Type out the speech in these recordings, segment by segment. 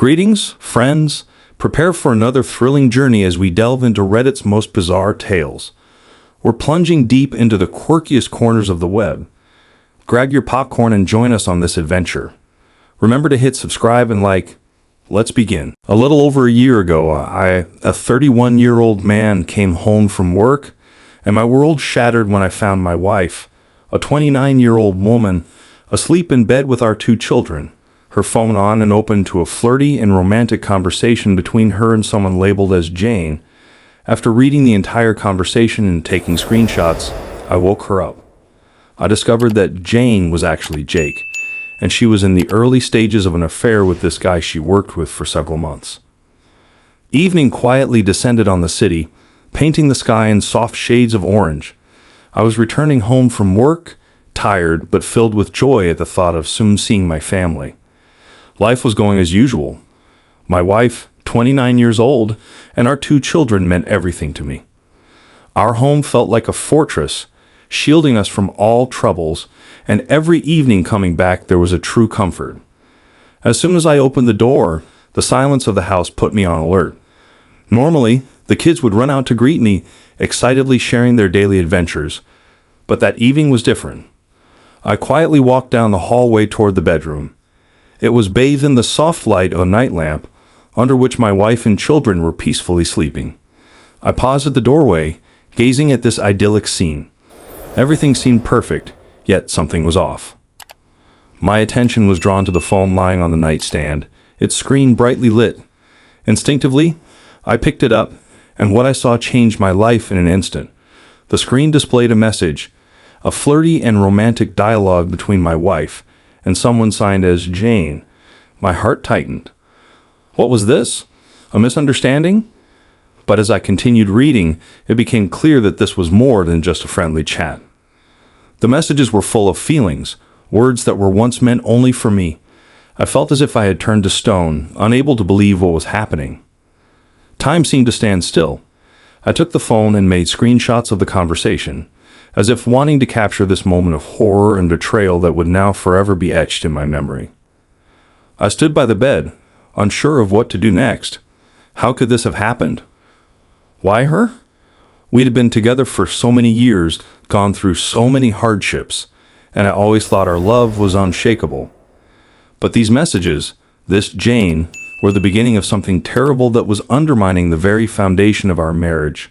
Greetings, friends. Prepare for another thrilling journey as we delve into Reddit's most bizarre tales. We're plunging deep into the quirkiest corners of the web. Grab your popcorn and join us on this adventure. Remember to hit subscribe and like. Let's begin. A little over a year ago, a 31-year-old man, came home from work, and my world shattered when I found my wife, a 29-year-old woman, asleep in bed with our two children, her phone on and open to a flirty and romantic conversation between her and someone labeled as Jane. After reading the entire conversation and taking screenshots, I woke her up. I discovered that Jane was actually Jake, and she was in the early stages of an affair with this guy she worked with for several months. Evening quietly descended on the city, painting the sky in soft shades of orange. I was returning home from work, tired but filled with joy at the thought of soon seeing my family. Life was going as usual. My wife, 29 years old, and our two children meant everything to me. Our home felt like a fortress, shielding us from all troubles, and every evening coming back there was a true comfort. As soon as I opened the door, the silence of the house put me on alert. Normally, the kids would run out to greet me, excitedly sharing their daily adventures, but that evening was different. I quietly walked down the hallway toward the bedroom. It was bathed in the soft light of a night lamp, under which my wife and children were peacefully sleeping. I paused at the doorway, gazing at this idyllic scene. Everything seemed perfect, yet something was off. My attention was drawn to the phone lying on the nightstand, its screen brightly lit. Instinctively, I picked it up, and what I saw changed my life in an instant. The screen displayed a message, a flirty and romantic dialogue between my wife and someone signed as Jane. My heart tightened. What was this? A misunderstanding? But as I continued reading, it became clear that this was more than just a friendly chat. The messages were full of feelings, words that were once meant only for me. I felt as if I had turned to stone, unable to believe what was happening. Time seemed to stand still. I took the phone and made screenshots of the conversation, as if wanting to capture this moment of horror and betrayal that would now forever be etched in my memory. I stood by the bed, unsure of what to do next. How could this have happened? Why her? We'd been together for so many years, gone through so many hardships, and I always thought our love was unshakable. But these messages, this Jane, were the beginning of something terrible that was undermining the very foundation of our marriage.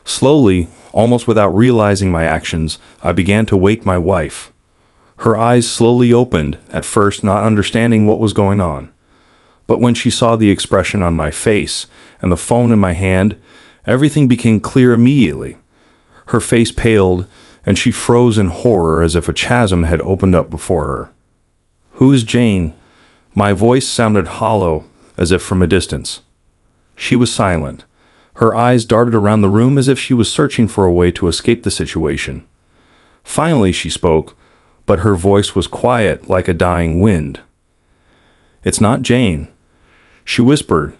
Slowly, almost without realizing my actions, I began to wake my wife. Her eyes slowly opened, at first not understanding what was going on. But when she saw the expression on my face and the phone in my hand, everything became clear immediately. Her face paled, and she froze in horror as if a chasm had opened up before her. "Who is Jane?" My voice sounded hollow, as if from a distance. She was silent. Her eyes darted around the room as if she was searching for a way to escape the situation. Finally she spoke, but her voice was quiet like a dying wind. "It's not Jane." She whispered,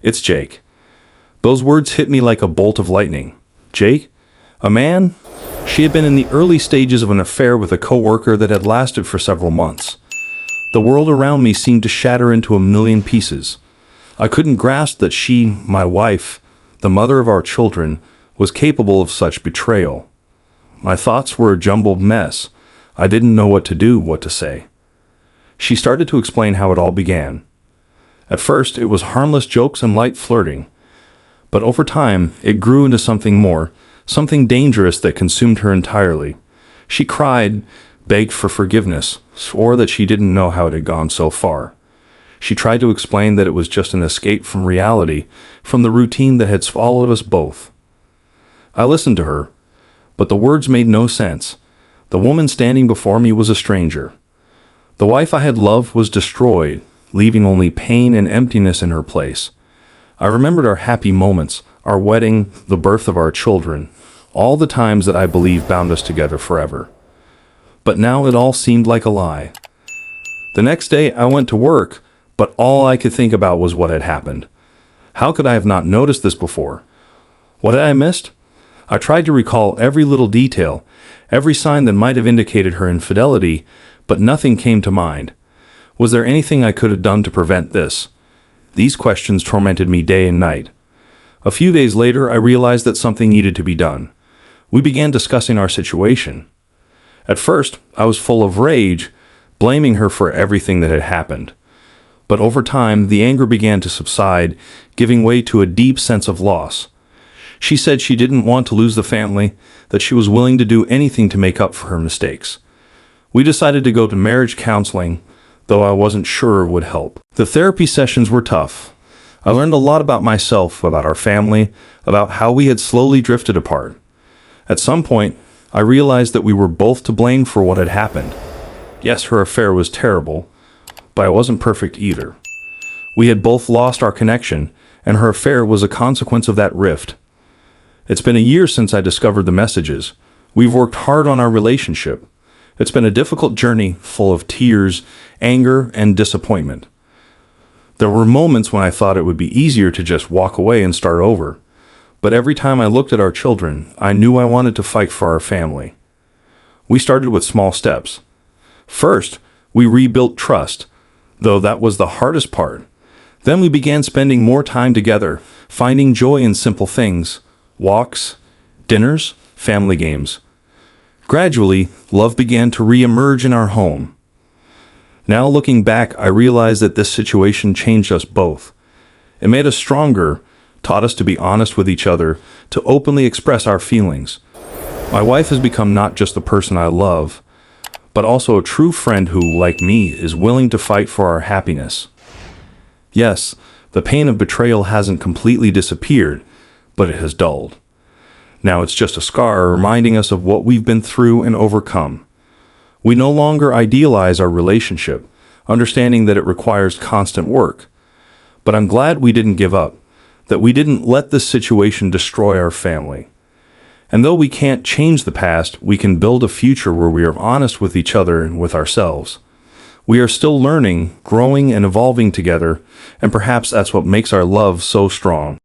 "It's Jake." Those words hit me like a bolt of lightning. Jake? A man? She had been in the early stages of an affair with a coworker that had lasted for several months. The world around me seemed to shatter into a million pieces. I couldn't grasp that she, my wife, the mother of our children, was capable of such betrayal. My thoughts were a jumbled mess. I didn't know what to do, what to say. She started to explain how it all began. At first, it was harmless jokes and light flirting. But over time, it grew into something more, something dangerous that consumed her entirely. She cried, begged for forgiveness, swore that she didn't know how it had gone so far. She tried to explain that it was just an escape from reality, from the routine that had swallowed us both. I listened to her, but the words made no sense. The woman standing before me was a stranger. The wife I had loved was destroyed, leaving only pain and emptiness in her place. I remembered our happy moments, our wedding, the birth of our children, all the times that I believed bound us together forever. But now it all seemed like a lie. The next day I went to work, but all I could think about was what had happened. How could I have not noticed this before? What had I missed? I tried to recall every little detail, every sign that might have indicated her infidelity, but nothing came to mind. Was there anything I could have done to prevent this? These questions tormented me day and night. A few days later, I realized that something needed to be done. We began discussing our situation. At first, I was full of rage, blaming her for everything that had happened. But over time, the anger began to subside, giving way to a deep sense of loss. She said she didn't want to lose the family, that she was willing to do anything to make up for her mistakes. We decided to go to marriage counseling, though I wasn't sure it would help. The therapy sessions were tough. I learned a lot about myself, about our family, about how we had slowly drifted apart. At some point, I realized that we were both to blame for what had happened. Yes, her affair was terrible, but I wasn't perfect either. We had both lost our connection, and her affair was a consequence of that rift. It's been a year since I discovered the messages. We've worked hard on our relationship. It's been a difficult journey full of tears, anger, and disappointment. There were moments when I thought it would be easier to just walk away and start over. But every time I looked at our children, I knew I wanted to fight for our family. We started with small steps. First, we rebuilt trust, though that was the hardest part. Then we began spending more time together, finding joy in simple things, walks, dinners, family games. Gradually, love began to re-emerge in our home. Now looking back, I realized that this situation changed us both. It made us stronger, taught us to be honest with each other, to openly express our feelings. My wife has become not just the person I love, but also a true friend who, like me, is willing to fight for our happiness. Yes, the pain of betrayal hasn't completely disappeared, but it has dulled. Now it's just a scar reminding us of what we've been through and overcome. We no longer idealize our relationship, understanding that it requires constant work. But I'm glad we didn't give up, that we didn't let this situation destroy our family. And though we can't change the past, we can build a future where we are honest with each other and with ourselves. We are still learning, growing, and evolving together, and perhaps that's what makes our love so strong.